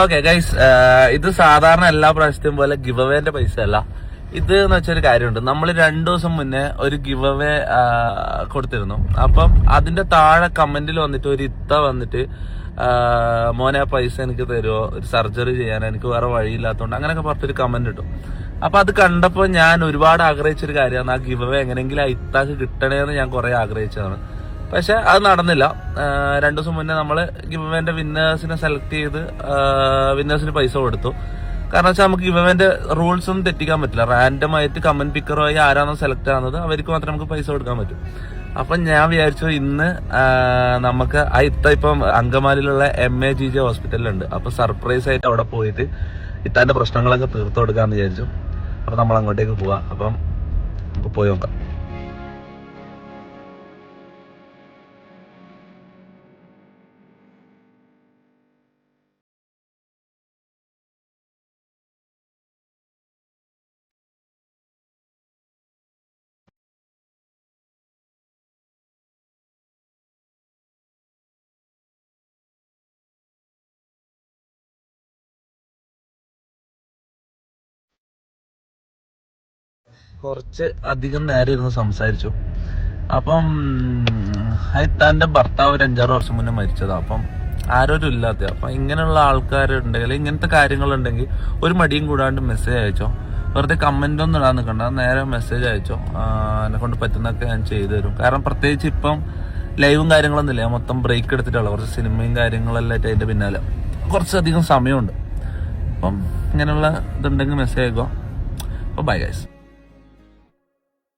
Okay guys, ഇത് സാധാരണ എല്ലാ പ്രാവശ്യത്തെയും പോലെ ഗിവ് അവേന്റെ പൈസ അല്ല. ഇത് എന്ന് വെച്ചൊരു കാര്യമുണ്ട്. നമ്മൾ 2 ദിവസം മുന്നേ ഒരു ഗിവ് അവേ കൊടുത്തിരുന്നു. അപ്പം അതിന്റെ താഴെ കമന്റിൽ വന്നിട്ട് ഒരു വന്നിട്ട് മോനെ ആ പൈസ എനിക്ക് തരുമോ, ഒരു സർജറി ചെയ്യാൻ എനിക്ക് വേറെ വഴിയില്ലാത്തതുകൊണ്ട് അങ്ങനെയൊക്കെ പറഞ്ഞൊരു കമന്റ് ഇട്ടു. അപ്പൊ അത് കണ്ടപ്പോൾ ഞാൻ ഒരുപാട് ആഗ്രഹിച്ചൊരു കാര്യമാണ്, ആ ഗിവ് അവേ എങ്ങനെയെങ്കിലും ആ ഇത്താക്ക് കിട്ടണേന്ന് ഞാൻ കുറെ ആഗ്രഹിച്ചതാണ്. പക്ഷെ അത് നടന്നില്ല. 2 ദിവസം മുന്നേ നമ്മള് ഗിവ് അവേന്റെ വിന്നേഴ്സിനെ സെലക്ട് ചെയ്ത് വിന്നേഴ്സിന് പൈസ കൊടുത്തു. കാരണം വെച്ചാൽ നമുക്ക് ഗിവ് അവേന്റെ റൂൾസ് ഒന്നും തെറ്റിക്കാൻ പറ്റില്ല. റാൻഡം ആയിട്ട് കമന്റ് പിക്കറുമായി ആരാണോ സെലക്ട് ആവുന്നത് അവർക്ക് മാത്രമേ നമുക്ക് പൈസ കൊടുക്കാൻ പറ്റൂ. അപ്പൊ ഞാൻ വിചാരിച്ചു ഇന്ന് നമുക്ക് ഇപ്പം അങ്കമാലിയിലുള്ള MAGJ ഹോസ്പിറ്റലിലുണ്ട്. അപ്പൊ സർപ്രൈസ് ആയിട്ട് അവിടെ പോയിട്ട് ഇത്താന്റെ പ്രശ്നങ്ങളൊക്കെ തീർത്തു കൊടുക്കാന്ന് വിചാരിച്ചു. അപ്പൊ നമ്മൾ അങ്ങോട്ടേക്ക് പോവാ. അപ്പം നമുക്ക് പോയി നോക്കാം. കുറച്ച് അധികം നേരം ഇരുന്ന് സംസാരിച്ചു. അപ്പം ഇത്താന്റെ ഭർത്താവ് ഒരു 5-6 വർഷം മുന്നേ മരിച്ചതാ. അപ്പം ആരോരും ഇല്ലാത്ത. അപ്പൊ ഇങ്ങനെയുള്ള ആൾക്കാരുണ്ടെങ്കിൽ, ഇങ്ങനത്തെ കാര്യങ്ങളുണ്ടെങ്കിൽ ഒരു മടിയും കൂടാണ്ട് മെസ്സേജ് അയച്ചോ. വെറുതെ കമന്റ് ഒന്നും ഇടാൻ നിൽക്കണ്ട, നേരെ മെസ്സേജ് അയച്ചോ. എന്നെ കൊണ്ട് പറ്റുന്നൊക്കെ ഞാൻ ചെയ്തു തരും. കാരണം പ്രത്യേകിച്ച് ഇപ്പം ലൈവും കാര്യങ്ങളൊന്നും ഇല്ല, മൊത്തം ബ്രേക്ക് എടുത്തിട്ടുള്ള കുറച്ച് സിനിമയും കാര്യങ്ങളെല്ലാം ആയിട്ട് അതിന്റെ പിന്നാലെ കുറച്ചധികം സമയമുണ്ട്. അപ്പം ഇങ്ങനെയുള്ള ഇതുണ്ടെങ്കിൽ മെസ്സേജ് അയക്കോ. അപ്പോൾ ബൈ ഗൈസ്.